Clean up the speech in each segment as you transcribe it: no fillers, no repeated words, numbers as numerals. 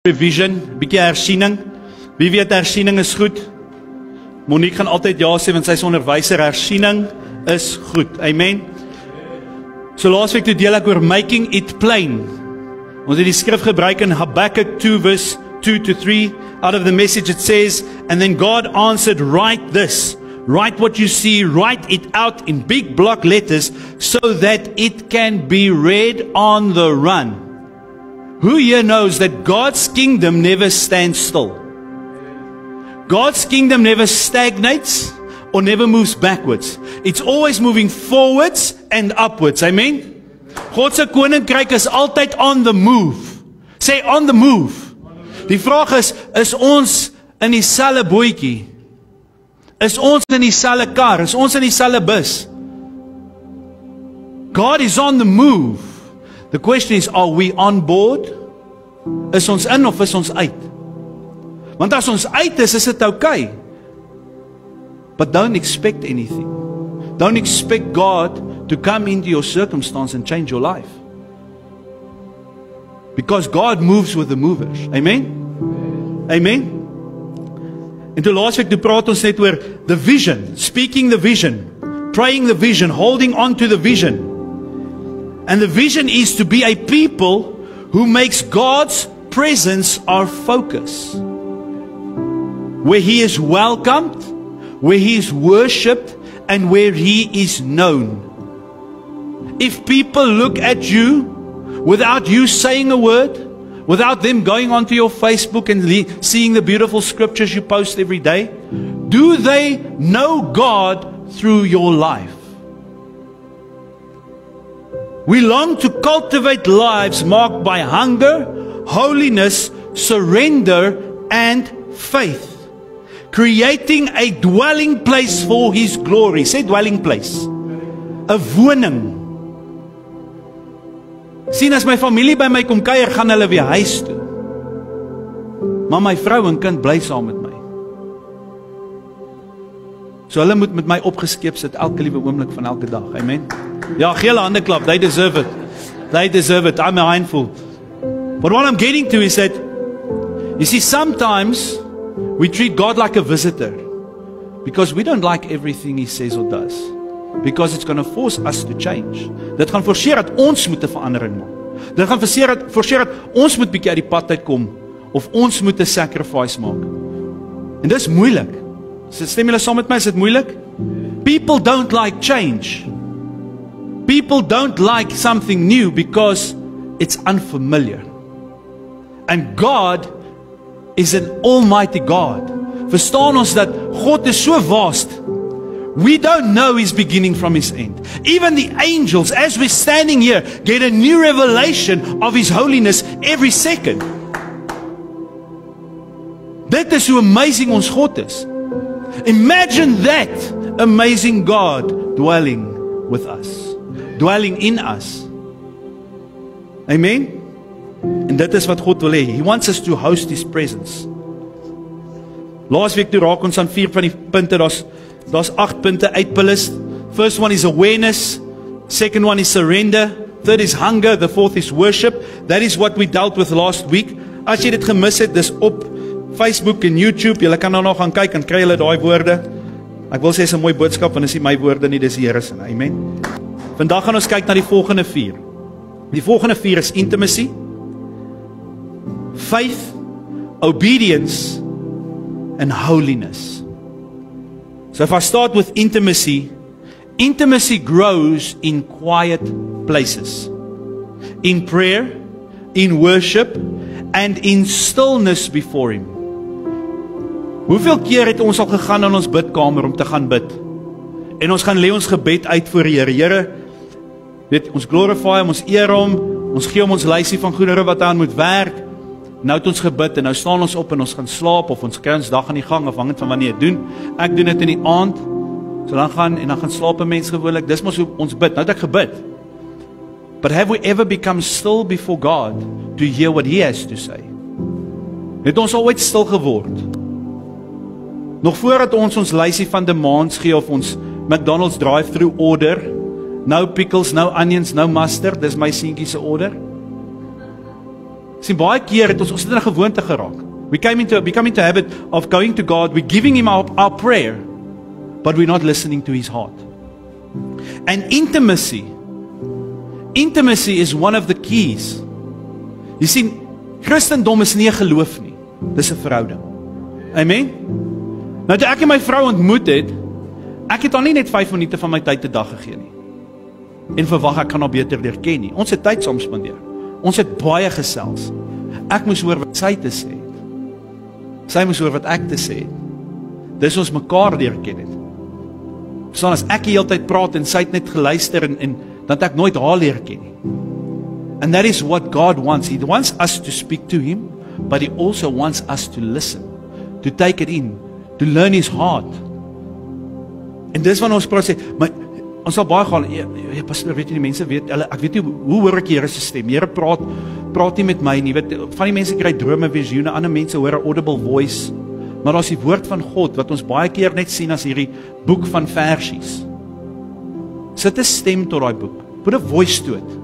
Revision, bietjie hersiening. Wie weet hersiening is goed? Monique gaan altyd ja sê want sy is onderwyser. Hersiening is goed. Amen. So laasweek toe deel ek oor making it plain. Ons het die skrif gebruik in Habakkuk 2 verse 2 to 3. Out of the message it says, and then God answered, write this. Write what you see, write it out in big block letters so that it can be read on the run. Who here knows that God's kingdom never stands still? God's kingdom never stagnates or never moves backwards. It's always moving forwards and upwards. Amen? God se koninkryk is altyd on the move. Say on the move. Die vraag is ons in dieselfde bootjie? Is ons in dieselfde kar? Is ons in dieselfde bus? God is on the move. The question is, are we on board? Is ons in of is ons uit? Want as ons uit is dit okay. But don't expect anything. Don't expect God to come into your circumstance and change your life. Because God moves with the movers. Amen? Amen? En toe laasweek toe praat ons net oor the vision, speaking the vision, praying the vision, holding on to the vision. And the vision is to be a people who makes God's presence our focus. Where He is welcomed, where He is worshipped, and where He is known. If people look at you without you saying a word, without them going onto your Facebook and seeing the beautiful scriptures you post every day, do they know God through your life? We long to cultivate lives marked by hunger, holiness, surrender, and faith. Creating a dwelling place for His glory. Say dwelling place. 'n woning. Sien, as my familie by my kom kuier, gaan hulle weer huis toe. Maar my vrou en kind bly saam met my. So hulle moet met my opgeskeep sit elke liewe oomblik van elke dag. Amen. Ja, gee hulle hande klap. They deserve it. They deserve it. I'm a handful. But what I'm getting to is that, you see, sometimes we treat God like a visitor because we don't like everything He says or does. Because it's going to force us to change. Dit gaan forceer dat ons moet 'n verandering maak. Dit gaan forceer dat ons moet bietjie uit die pad uitkom of ons moet 'n sacrifice maak. En dis moeilik. Stem julle saam met my, is dit moeilik? People don't like change. People don't like something new because it's unfamiliar. And God is an almighty God. Verstaan ons dat God is so vast. We don't know His beginning from His end. Even the angels, as we're standing here, get a new revelation of His holiness every second. Dit is hoe amazing ons God is. Imagine that amazing God dwelling with us. Dwelling in us. Amen? En dit is wat God wil hê. He wants us to host His presence. Laasweek toe raak ons aan 4 van die punte. Daar's 8 punte uitpillist. First one is awareness. Second one is surrender. Third is hunger. The fourth is worship. That is what we dealt with last week. As jy dit gemis het, dis op Facebook en YouTube. Julle kan nou nog gaan kyk en kry julle daai woorde. Ek wil sê is 'n mooi boodskap want dis nie my woorde nie, dis die Here se. Amen. Vandag gaan ons kyk na die volgende 4. Die volgende 4 is intimacy, faith, obedience, and holiness. So if I start with intimacy, intimacy grows in quiet places. In prayer, in worship, and in stillness before Him. Hoeveel keer het ons al gegaan in ons bidkamer om te gaan bid? En ons gaan lê ons gebed uit voor die Here. Here, weet, ons glorify Hom, ons eer Hom, ons gee Hom ons lysie van goedere wat aan moet werk. Nou het ons gebid en nou staan ons op en ons gaan slaap of ons kry ons dag aan die gang afhangend van wanneer jy doen. Ek doen dit in die aand. So dan gaan slaap 'n mens gewoonlik. Dis mos hoe ons bid. Nou het ek gebid. But have we ever become still before God to hear what He has to say? Het ons al ooit stil geword? Nog voordat ons lysie van demands gee of ons McDonald's drive-through order, no pickles, no onions, no mustard, dis my seentjie se order. Sien baie keer het ons het in 'n gewoonte geraak. We become into a habit of going to God, we're giving him our prayer, but we're not listening to his heart. And intimacy is one of the keys. Jy sien, Christendom is nie 'n geloof nie. Dis 'n verhouding. Amen. Nou toe ek en my vrou ontmoet het, ek het haar nie net 5 minute van my tyd 'n dag gegee nie. En verwag ek kan haar beter leer ken nie. Ons het tyd saam spandeer. Ons het baie gesels. Ek moes hoor wat sy te sê het. Sy moes hoor wat ek te sê het. Dis ons mekaar leer ken het. Verstaan, as ek die hele tyd praat en sy het net geluister en dan het ek nooit haar leer ken nie. And that is what God wants. He wants us to speak to him, but he also wants us to listen, to take it in, to learn his heart. En dis wat ons praat sê, maar ons sal baie gaan, ja pastoor, weet jy die mense weet, ek weet nie hoe hoor ek die Here se stem. Here praat nie met my nie. Weet, van die mense kry drome, visioene, ander mense hoor 'n audible voice. Maar daar's die woord van God wat ons baie keer net sien as hierdie boek van versies. Sit 'n stem tot daai boek. Put a voice to it.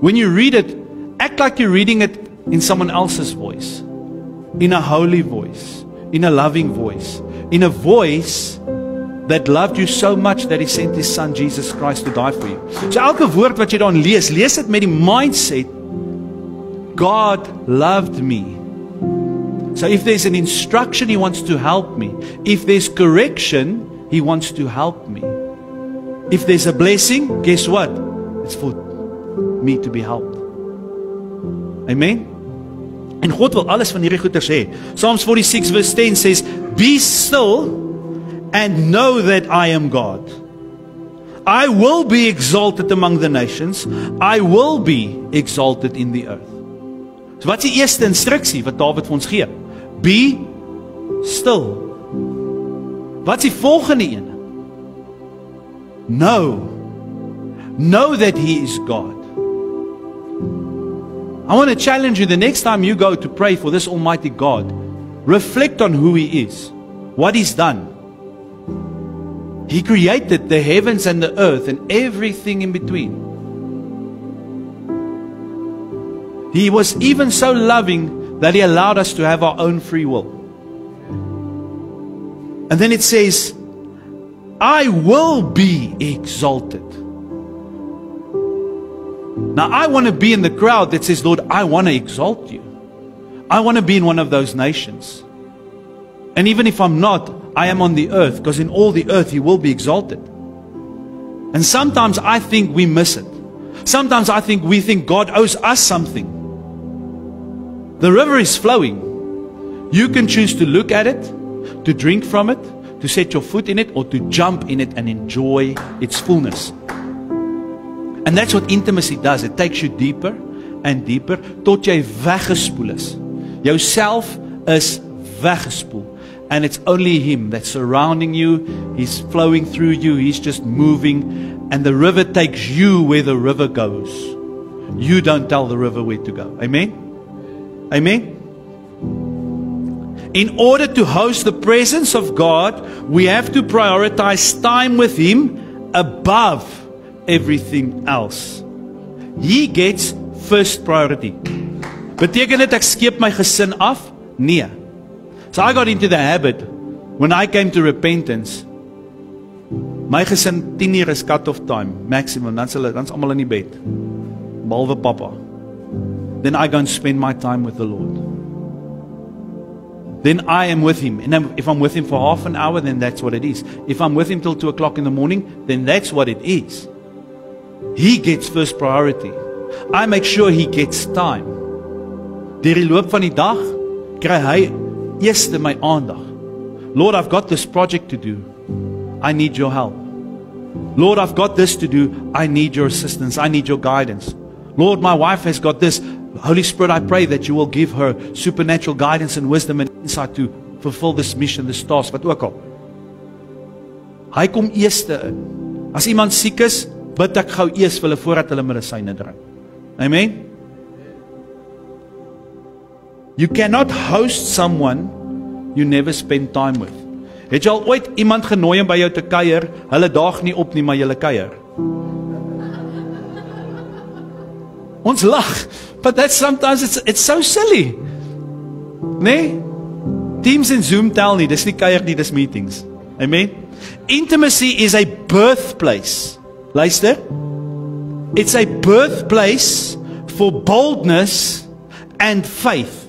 When you read it, act like you're reading it in someone else's voice. In a holy voice, in a loving voice, in a voice that loved you so much that he sent his son Jesus Christ to die for you. So elke woord wat jy dan lees dit met die mindset, God loved me. So if there's an instruction, he wants to help me. If there's correction, he wants to help me. If there's a blessing, guess what? It's for me to be helped. Amen? En God wil alles van hierdie goeders hê. Psalms 46 verse 10 says, "Be still and know that I am God. I will be exalted among the nations. I will be exalted in the earth." So wat is die eerste instruksie wat Dawid vir ons gee? Be still. Wat is die volgende een? Know that he is God. I want to challenge you the next time you go to pray for this Almighty God, reflect on who he is, what he's done. He created the heavens and the earth and everything in between. He was even so loving that he allowed us to have our own free will. And then it says, I will be exalted. Now I want to be in the crowd that says, Lord, I want to exalt you. I want to be in one of those nations. And even if I'm not, I am on the earth, because in all the earth He will be exalted. And sometimes I think we miss it. Sometimes we think God owes us something. The river is flowing. You can choose to look at it, to drink from it, to set your foot in it, or to jump in it and enjoy its fullness. And that's what intimacy does. It takes you deeper and deeper tot jy weggespoel is. Jouself is weggespoel. And it's only Him that's surrounding you. He's flowing through you. He's just moving. And the river takes you where the river goes. You don't tell the river where to go. Amen? Amen? In order to host the presence of God, we have to prioritize time with Him above everything else. He gets first priority. Beteken dit ek skeep my gesin af? Nee. So I got into the habit, when I came to repentance, my gesin 10 uur is cut off time, maximum, dan's almal in die bed, behalwe papa. Then I go and spend my time with the Lord. Then I am with Him. And if I'm with Him for half an hour, then that's what it is. If I'm with Him till 2 o'clock in the morning, then that's what it is. He gets first priority. I make sure He gets time. Deur die loop van die dag, kry hy eerste my aandag. Lord, I've got this project to do. I need your help. Lord, I've got this to do. I need your assistance. I need your guidance. Lord, my wife has got this. Holy Spirit, I pray that you will give her supernatural guidance and wisdom and insight to fulfill this mission, this task, wat ook al. Hy kom eerste in. As iemand siek is, bid ek gou eers vir hulle voordat hulle medisyne drink. Amen? You cannot host someone you never spend time with. Het jy al ooit iemand genooi om by jou te kuier, hulle daag nie op nie, maar julle kuier? Ons lag, But that's sometimes it's so silly. Nee? Teams en Zoom tel nie, dis nie kuier nie, dis meetings. Amen. Intimacy is a birthplace. Luister. It's a birthplace for boldness and faith.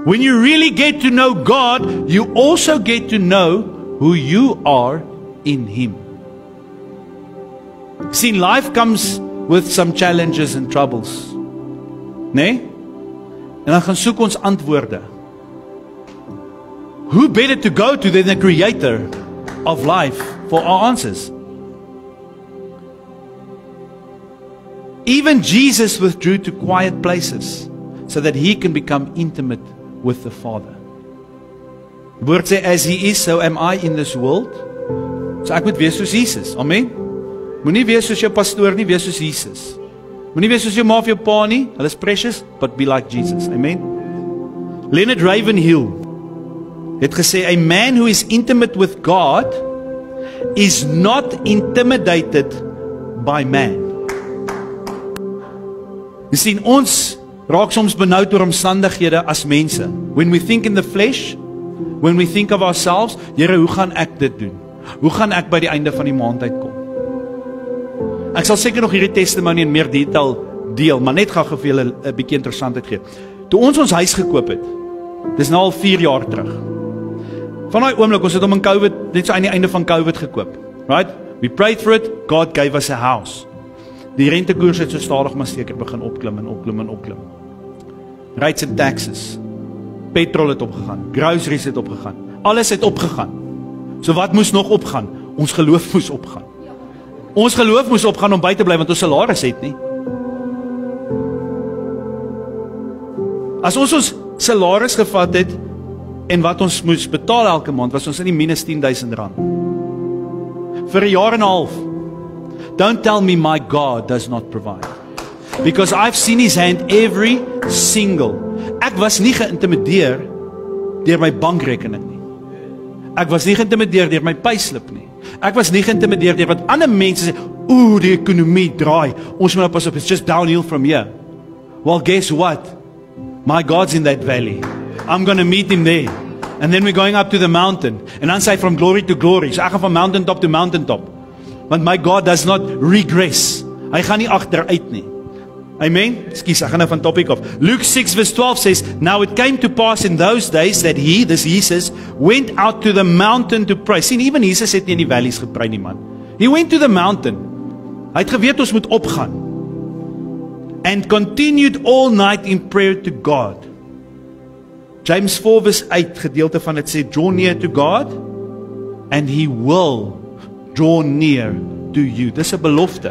When you really get to know God, you also get to know who you are in Him. See, life comes with some challenges and troubles. Nee? En dan gaan soek ons antwoorde. Who better to go to than the creator of life for our answers? Even Jesus withdrew to quiet places so that He can become intimate with the Father. Die woord sê, as He is, so am I in this world. So ek moet wees soos Jesus. Amen. Moenie wees soos jou pastoor nie, wees soos Jesus. Moenie wees soos jou ma of jou pa nie. Hulle is precious, but be like Jesus. Amen. Leonard Ravenhill het gesê, a man who is intimate with God is not intimidated by man. Jy sien, ons raak soms benoud oor omstandighede as mense. When we think in the flesh, when we think of ourselves, Here, hoe gaan ek dit doen? Hoe gaan ek by die einde van die maand uitkom? Ek sal seker nog hierdie testimony in meer detail deel, maar net gou vir julle 'n bietjie interessantheid gee. Toe ons huis gekoop het, dis nou al 4 jaar terug. Van daai oomblik, ons het hom in COVID, net so aan die einde van COVID gekoop. Right? We prayed for it, God gave us a house. Die rentekoers het so stadig maar seker begin opklim en opklim en opklim. Rates and taxes. Petrol het opgegaan, groceries het opgegaan. Alles het opgegaan. So wat moes nog opgaan? Ons geloof moes opgaan. Ons geloof moes opgaan om by te bly want ons salaris het nie. As ons salaris gevat het en wat ons moes betaal elke maand, was ons in die minus R10,000. Vir 'n jaar en 'n half. Don't tell me my God does not provide. Because I've seen His hand every single. Ek was nie geïntimideer deur my bankrekening nie. Ek was nie geïntimideer deur my payslip nie. Ek was nie geïntimideer deur wat ander mense sê, "Ooh, die ekonomie draai. Ons moet pas op, it's just downhill from here." Well, guess what? My God's in that valley. I'm going to meet Him there. And then we're going up to the mountain. And dan sê hy from glory to glory. So ek gaan van mountain top to mountain top. Want my God does not regress. Hy gaan nie agteruit nie. Amen. Ekskuus, ek gaan nou van topic af. Luke 6 verse 12 says, "Now it came to pass in those days that He, this Jesus, went out to the mountain to pray." Sien, even Jesus het nie in die valleys gepray nie, man. He went to the mountain. Hy het geweet ons moet opgaan. And continued all night in prayer to God. James 4 verse 8 gedeelte van dit sê, "Draw near to God and He will draw near to you." Dis 'n belofte.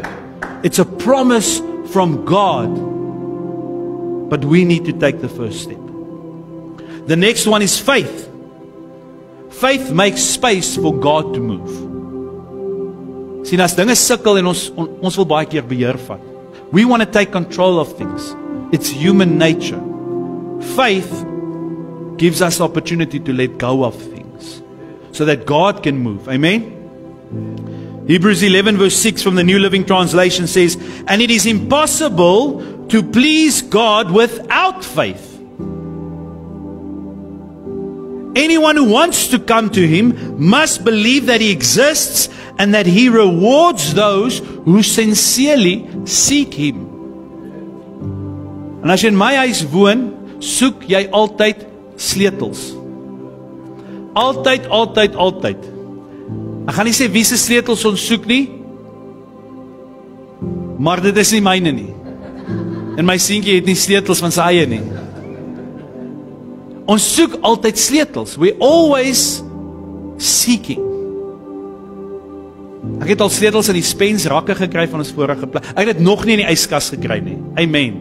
It's a promise from God. But we need to take the first step. The next one is faith. Faith makes space for God to move. Sien, as dinge sukkel en ons wil baie keer beheer vat. We want to take control of things. It's human nature. Faith gives us the opportunity to let go of things so that God can move. Amen? Hebrews 11 verse 6 from the New Living Translation says, "And it is impossible to please God without faith. Anyone who wants to come to Him must believe that He exists and that He rewards those who sincerely seek Him." En as jy in my huis woon, soek jy altyd sleutels. Altyd, altyd, altyd. Ek gaan nie sê wie se sleutels ons soek nie, maar dit is nie myne nie. En my seentjie het nie sleutels van sy eie nie. Ons soek altyd sleutels. We always seeking. Ek het al sleutels in die Spens rakke gekry van ons vorige plek. Ek het dit nog nie in die yskas gekry nie. Amen.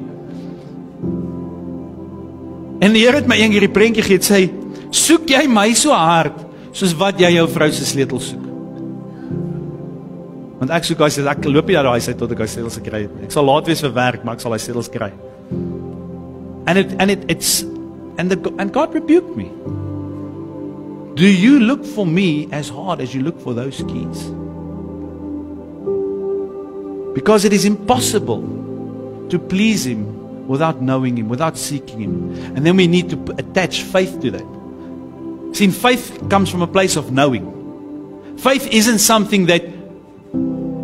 En die Here het my eendag hierdie prentjie gegee, sê, "Soek jy my so hard soos wat jy jou vrou se sleutels soek?" Want ek soek daai sleutels, ek loop nie uit daai huis uit tot ek daai sleutels gekry het nie. Ek sal laat wees vir werk, maar ek sal daai sleutels kry. And God rebuked me. Do you look for me as hard as you look for those keys? Because it is impossible to please Him without knowing Him, without seeking Him. And then we need to attach faith to that. See, faith comes from a place of knowing. Faith isn't something that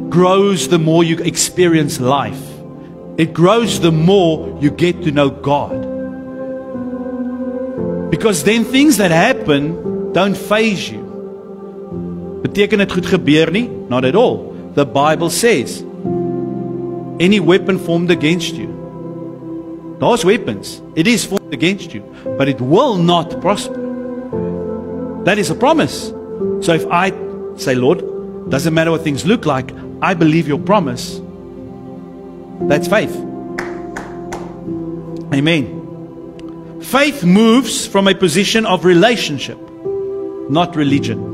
grows the more you experience life. It grows the more you get to know God. Because then things that happen don't faze you. Beteken dit goed gebeur nie? Not at all. The Bible says, any weapon formed against you. Those weapons, it is formed against you, but it will not prosper. That is a promise. So if I say, Lord, doesn't matter what things look like, I believe your promise, that's faith. Amen. Faith moves from a position of relationship, not religion.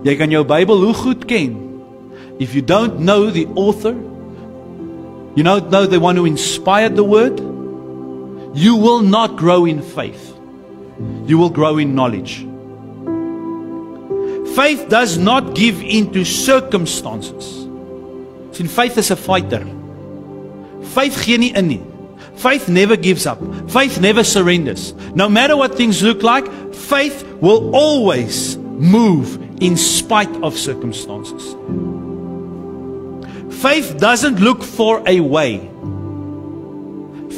Jy kan jou Bybel hoe goed ken. If you don't know the author, you don't know the one who inspired the word, you will not grow in faith. You will grow in knowledge. Faith does not give in to circumstances. See, faith is a fighter. Faith gee nie in nie. Faith never gives up. Faith never surrenders. No matter what things look like, faith will always move in spite of circumstances. Faith doesn't look for a way.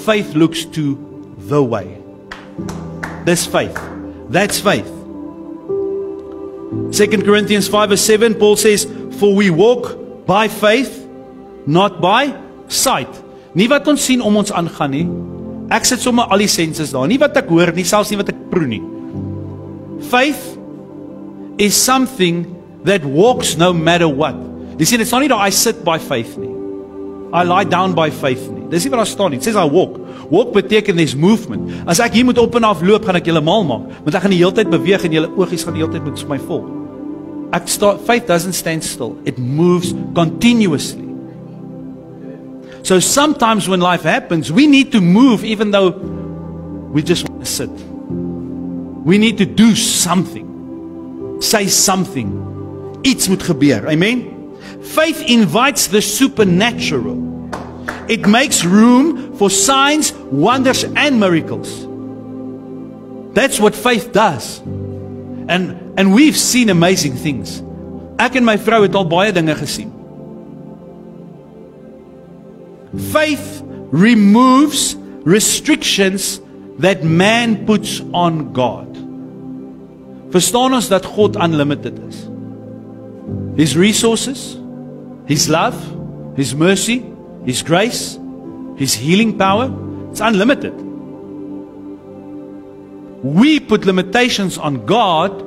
Faith looks to the way. That's faith. That's faith. 2 Corinthians 5 verse 7, Paul says, for we walk by faith, not by sight. Nie wat ons sien om ons aangaan nie. Ek sit sommer al die senses daar. Nie wat ek hoor nie, selfs nie wat ek proe nie. Faith is something that walks no matter what. You see, it's not that I sit by faith nie. I lie down by faith nie. Dis nie wat daar staan nie. It says I walk. Walk beteken there's movement. As ek hier moet op en af loop, gaan ek julle mal maak. Want ek gaan die hele tyd beweeg en julle oogies gaan die hele tyd met my volg. Faith doesn't stand still. It moves continuously. So sometimes when life happens, we need to move even though we just want to sit. We need to do something. Say something. Iets moet gebeur. Amen? Faith invites the supernatural. It makes room for signs, wonders and miracles. That's what faith does. And we've seen amazing things. Ek en my vrou het al baie dinge gesien. Faith removes restrictions that man puts on God. Verstaan ons dat God unlimited is? His resources, His love, His mercy, His grace, His healing power, it's unlimited. We put limitations on God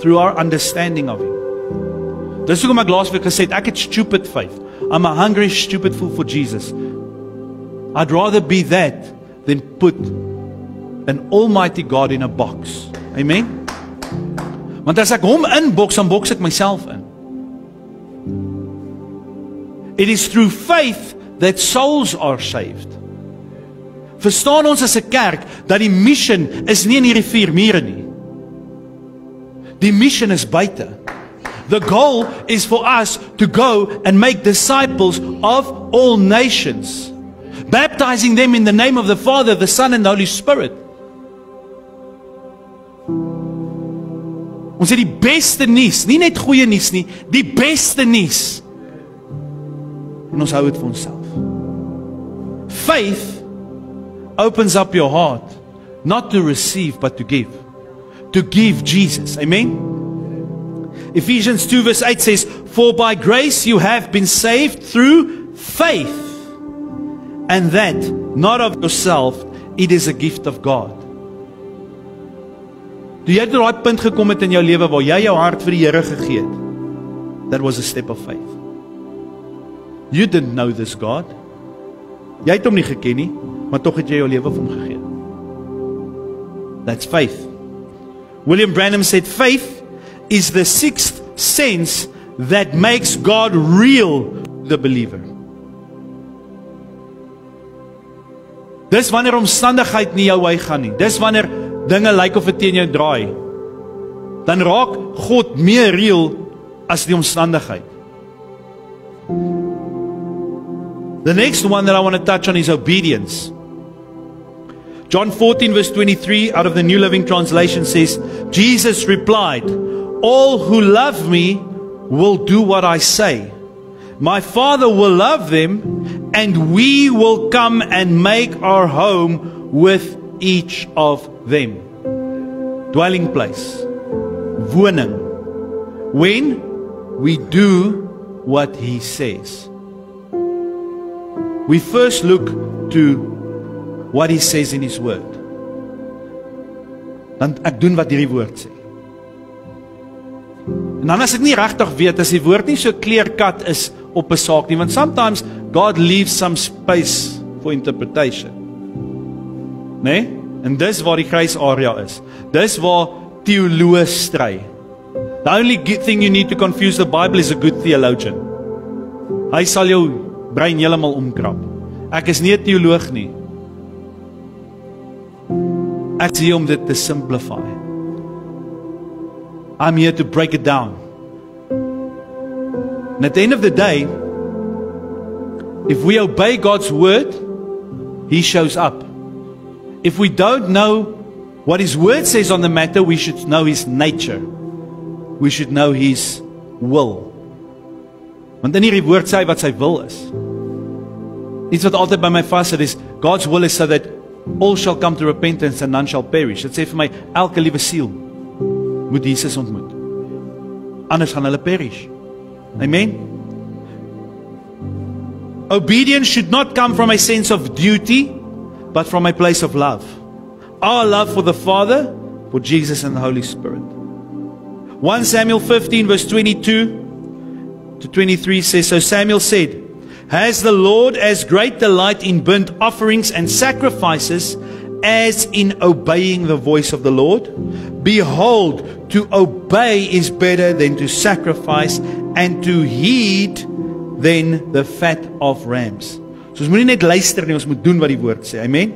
through our understanding of Him. Dis hoekom ek laasweek gesê het, ek het stupid faith. I'm a hungry, stupid fool for Jesus. I'd rather be that than put an almighty God in a box. Amen? Want as ek hom inboks, dan boks ek myself in. It is through faith that souls are saved. Verstaan ons as 'n kerk dat die mission is nie in hierdie 4 mure nie. Die mission is buite. The goal is for us to go and make disciples of all nations, baptizing them in the name of the Father, the Son and the Holy Spirit. Ons het die beste nuus, nie net goeie nuus nie, die beste nuus. En ons hou dit vir onsself. Faith opens up your heart, not to receive but to give. To give Jesus. Amen? Ephesians 2 verse 8 says, for by grace you have been saved through faith, and that not of yourself, it is a gift of God. Toe jy tot daai punt gekom het in jou lewe waar jy jou hart vir die Here gegee het, that was a step of faith. You didn't know this God. Jy het hom nie geken nie, maar tog het jy jou lewe vir hom gegee. That's faith. William Branham said, faith is the 6th sense that makes God real to the believer. Dis wanneer omstandigheid nie jou wy gaan nie. Dis wanneer dinge lyk of dit teen jou draai. Dan raak God meer real as die omstandigheid. The next one that I want to touch on is obedience. John 14 verse 23 out of the New Living Translation says, Jesus replied, all who love me will do what I say. My Father will love them, and we will come and make our home with each of them. Dwelling place. Woning. When we do what He says. We first look to what He says in His word. Dan ek doen wat hierdie woord sê. En dan as ek nie regtig weet as die woord nie so clear-cut is op 'n saak nie, want sometimes God leaves some space for interpretation. Nee? En dis waar die grys area is. Dis waar teoloë stry. The only thing you need to confuse the Bible is a good theologian. Hy sal jou brein heeltemal omkrap. Ek is nie 'n teoloog nie. Ek is hier om dit te simplify. I'm here to break it down. And at the end of the day, if we obey God's word, He shows up. If we don't know what His word says on the matter, we should know His nature. We should know His will. Want in hierdie woord sê wat sy wil is. Iets wat altyd by my vassit is, God's will is so that all shall come to repentance and none shall perish. Dit sê vir my, elke liewe siel moet Jesus ontmoet. Anders gaan hulle perish. Amen? Obedience should not come from a sense of duty, but from a place of love. Our love for the Father, for Jesus and the Holy Spirit. 1 Samuel 15 verse 22 to 23 says, so Samuel said, has the Lord as great delight in burnt offerings and sacrifices as in obeying the voice of the Lord? Behold, to obey is better than to sacrifice, and to heed than the fat of rams. So ons moet nie net luister nie, ons moet doen wat die woord sê. Amen?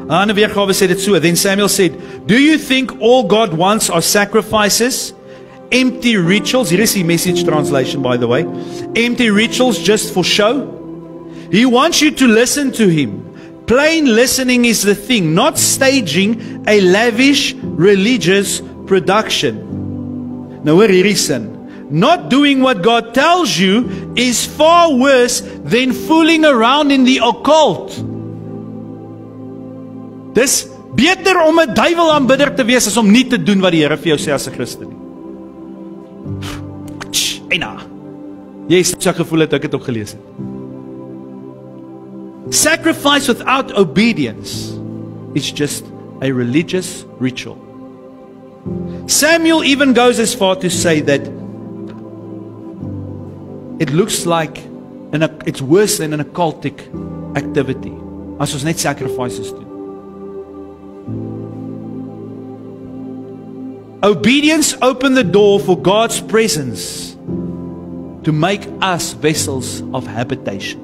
'n ander weergawe sê dit so. Then Samuel said, do you think all God wants are sacrifices, empty rituals? Here is the Message translation, by the way. Empty rituals just for show? He wants you to listen to Him. Plain listening is the thing, not staging a lavish religious production. Nou hoor hierdie sin. Not doing what God tells you is far worse than fooling around in the occult. Dis beter om 'n duiwelaanbidder te wees as om nie te doen wat die Here vir jou sê as 'n Christen nie. Eina. Jy het so gevoel het ek het ook gelees het. Sacrifice without obedience is just a religious ritual. Samuel even goes as far to say that it looks like it's worse than an occultic activity. As ons net sacrifices doen. Obedience opened the door for God's presence to make us vessels of habitation.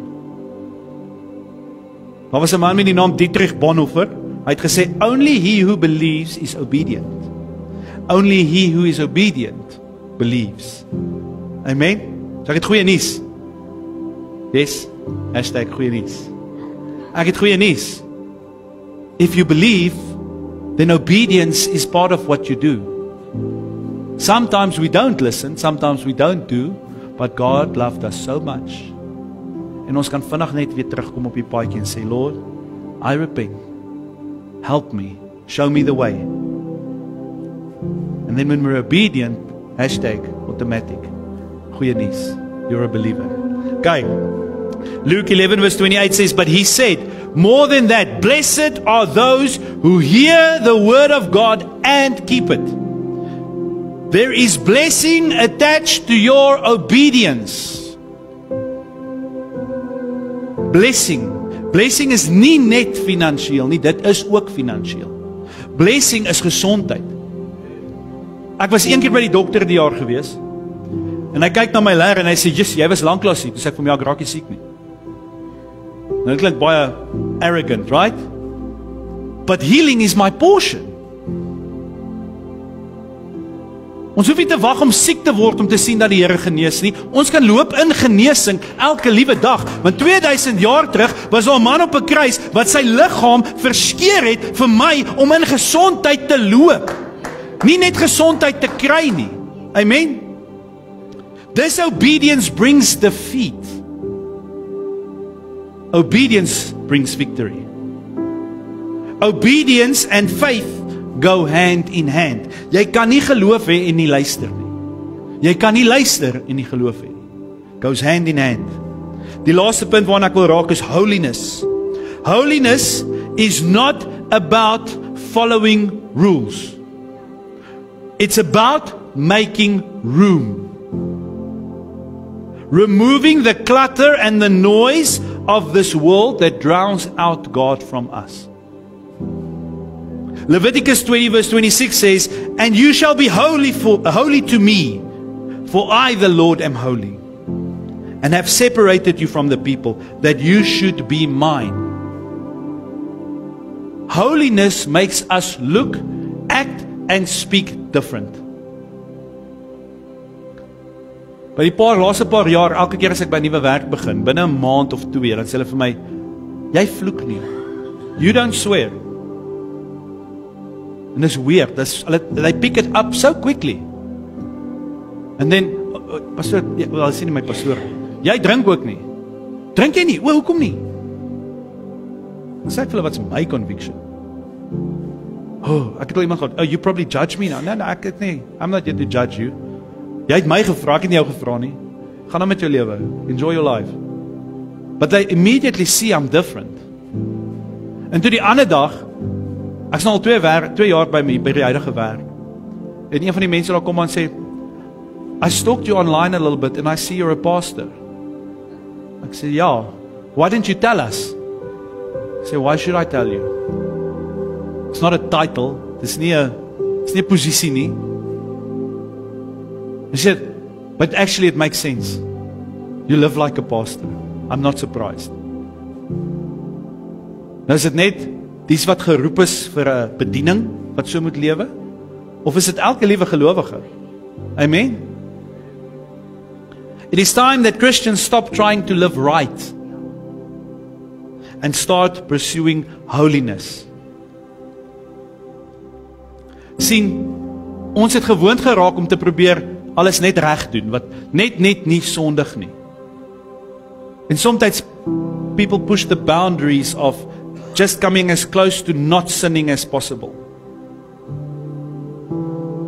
Daar was 'n man met die naam Dietrich Bonhoeffer. Hy het gesê, only he who believes is obedient. Only he who is obedient believes. Amen? So ek het goeie nuus. Yes, hashtag goeie nuus. Ek het goeie nuus. If you believe, then obedience is part of what you do. Sometimes we don't listen, sometimes we don't do, but God loved us so much. En ons kan vinnig net weer terugkom op die paadjie en sê, Lord, I repent. Help me. Show me the way. And then when we're obedient, hashtag automatic. Goeie nuus. You're a believer. Okay. Luke 11 verse 28 says, but he said, more than that, blessed are those who hear the word of God and keep it. There is blessing attached to your obedience. Blessing. Blessing is nie net finansiëel nie, dit is ook finansiëel. Blessing is gesondheid. Ek was een keer by die dokter die jaar gewees. En hy kyk na my leer en hy sê, "Jess, jy was lanklaas siek." Toe sê ek vir my, "Ja, ek raak nie siek nie." Nou dit klink baie arrogant, right? But healing is my portion. Ons hoef nie te wag om siek te word om te sien dat die Here genees nie. Ons kan loop in genesing elke liewe dag. Want 2000 jaar terug was daar 'n man op 'n kruis wat sy liggaam verskeur het vir my om in gesondheid te loop. Nie net gesondheid te kry nie. Amen. Disobedience brings defeat. Obedience brings victory. Obedience and faith go hand in hand. Jy kan nie geloof hê en nie luister nie. Jy kan nie luister en nie geloof hê nie. Goes hand in hand. Die laaste punt waarna ek wil raak is holiness. Holiness is not about following rules. It's about making room. Removing the clutter and the noise of this world that drowns out God from us. Leviticus 20 verse 26 says, "And you shall be holy to me, for I the Lord am holy, and have separated you from the people, that you should be mine." Holiness makes us look, act and speak different. By die laaste paar jaar, elke keer as ek by nuwe werk begin, binne 'n maand of 2, dan sê hulle vir my, "Jy vloek nie. You don't swear." And it's weird. They pick it up so quickly. And then, pastor, well, I sê nie my pastoor, jy drink ook nie. Drink jy nie? Hoekom nie? Dan sê ek vir hulle, what's my conviction? Oh, ek het al iemand gehad, "Oh, you probably judge me now." No, ek het nie. I'm not here to judge you. Jy het my gevra, ek het nie jou gevra nie. Gaan aan met jou lewe. Enjoy your life. But they immediately see I'm different. En toe die ander dag, ek is nou al 2 jaar by die huidige werk. En een van die mense daar kom en sê, "I stalked you online a little bit and I see you're a pastor." Ek sê, "Ja, why didn't you tell us?" Ek sê, "Why should I tell you? It's not a title, dis nie 'n posisie nie." He said, "But actually it makes sense. You live like a pastor. I'm not surprised." Nou is dit net dis wat geroep is vir 'n bediening wat so moet lewe? Of is dit elke liewe gelowige? Amen. It is time that Christians stop trying to live right and start pursuing holiness. Sien, ons het gewoond geraak om te probeer alles net reg doen, wat net nie sondig nie. And sometimes people push the boundaries of just coming as close to not sinning as possible.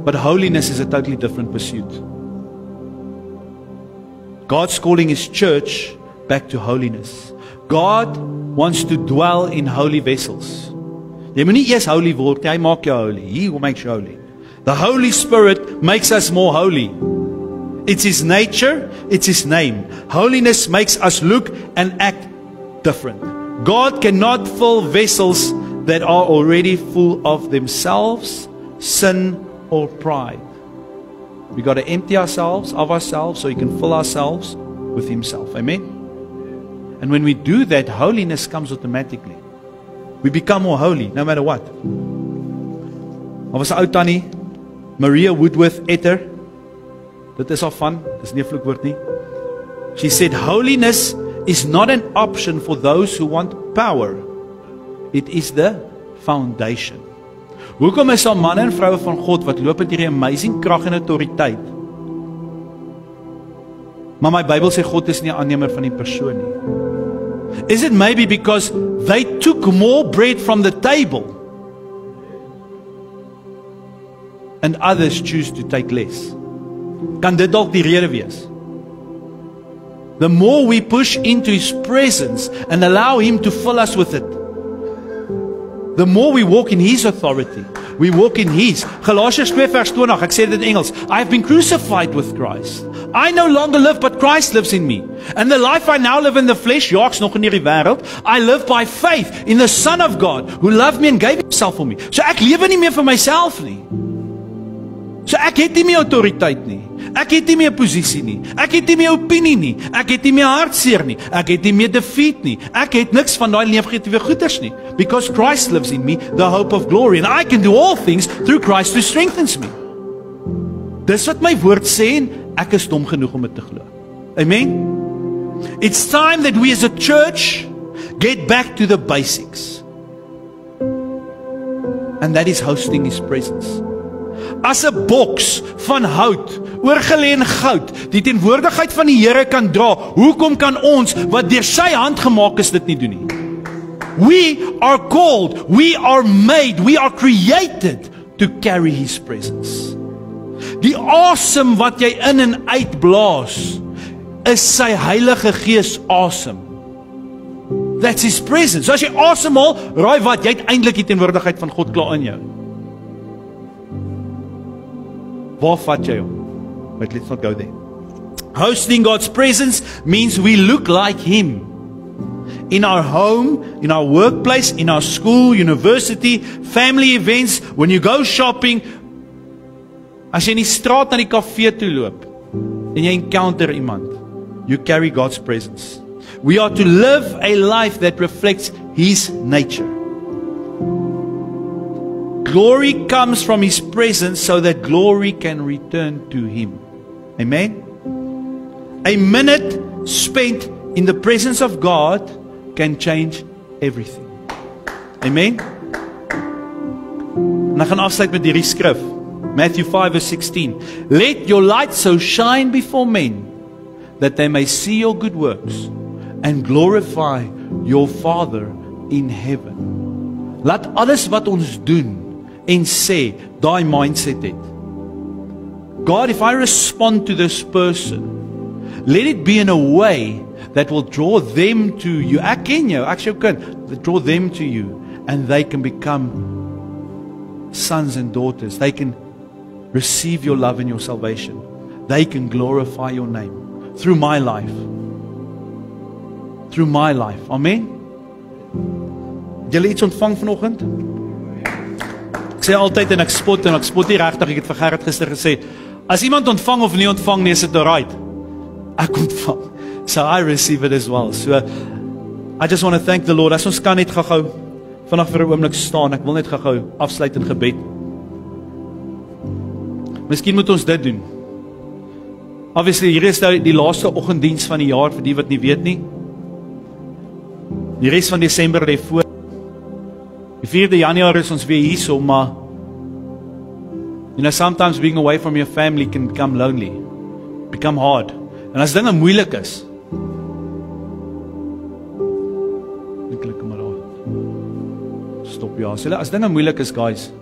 But holiness is a totally different pursuit. God's calling His church back to holiness. God wants to dwell in holy vessels. Jy moet nie eers holy word, hy maak jou holy. He will make you holy. The Holy Spirit makes us more holy. It's His nature, it's His name. Holiness makes us look and act different. God cannot fill vessels that are already full of themselves, sin or pride. We got to empty ourselves of ourselves so He can fill ourselves with Himself. Amen? And when we do that, holiness comes automatically. We become more holy, no matter what. Daar was 'n ou tannie, Maria Woodworth Etter. Dit is al van, dis nie 'n vloekwoord nie. She said, "Holiness is not an option for those who want power. It is the foundation." Hoekom is al manne en vroue van God wat loop met hierdie amazing krag en autoriteit? Maar my Bybel sê God is nie 'n aannemer van die persoon nie. Is it maybe because they took more bread from the table and others choose to take less? Kan dit dalk die rede wees? The more we push into His presence and allow Him to fill us with it, the more we walk in His authority. We walk in His. Galatians 2 vers 20, ek sê dit in Engels. I have been crucified with Christ. I no longer live, but Christ lives in me. And the life I now live in the flesh, ja, ek's nog in hierdie wêreld, I live by faith in the Son of God, who loved me and gave Himself for me. So ek lewe nie meer vir myself nie. So ek het nie meer autoriteit nie. Ek het nie meer posisie nie. Ek het nie meer opinie nie. Ek het nie meer hartseer nie. Ek het nie meer defeat nie. Ek het niks van daai negatiewe goeders nie. Because Christ lives in me, the hope of glory. And I can do all things through Christ who strengthens me. Dis wat my woord sê en ek is dom genoeg om dit te glo. Amen. It's time that we as a church get back to the basics. And that is hosting His presence. As 'n boks van hout, oorgelê in goud, die teenwoordigheid van die Here kan dra, hoekom kan ons, wat deur sy hand gemaak is, dit nie doen nie? We are called, we are made, we are created to carry His presence. Die asem wat jy in en uitblaas, is sy Heilige Gees asem. That's His presence. So as jy asemhaal, raai wat, jy het eintlik die teenwoordigheid van God klaar in jou. Waar vat jy hom? But let's not go there. Hosting God's presence means we look like Him. In our home, in our workplace, in our school, university, family events, when you go shopping, as jy in die straat na die kafee toe loop, en jy encounter iemand, you carry God's presence. We are to live a life that reflects His nature. Glory comes from His presence so that glory can return to Him. Amen? A minute spent in the presence of God can change everything. Amen? En ek gaan afsluit met hierdie skrif. Matthew 5:16. Let your light so shine before men that they may see your good works and glorify your Father in heaven. Laat alles wat ons doen en sê, daai mindset het. God, if I respond to this person, let it be in a way that will draw them to you. Ek ken jou, ek sê jou kind, draw them to you, and they can become sons and daughters. They can receive your love and your salvation. They can glorify your name through my life. Through my life. Amen. Het julle iets ontvang vanoggend? Ek sê altyd en ek spot nie regtig, ek het vir Gerrit gister gesê, as iemand ontvang of nie ontvang nie, is dit alright. Ek ontvang. So I receive it as well. So I just want to thank the Lord. As ons kan net gou-gou vandag vir 'n oomblik staan. Ek wil net gou-gou afsluit in gebed. Miskien moet ons dit doen. Obviously, hier is nou die laaste oggenddiens van die jaar vir die wat nie weet nie. Die res van Desember lê voor. Die 4de Januarie is ons weer hierso, maar sometimes being away from your family can become lonely. Become hard. En as dinge moeilik is, stop ja. As dinge moeilik is, guys,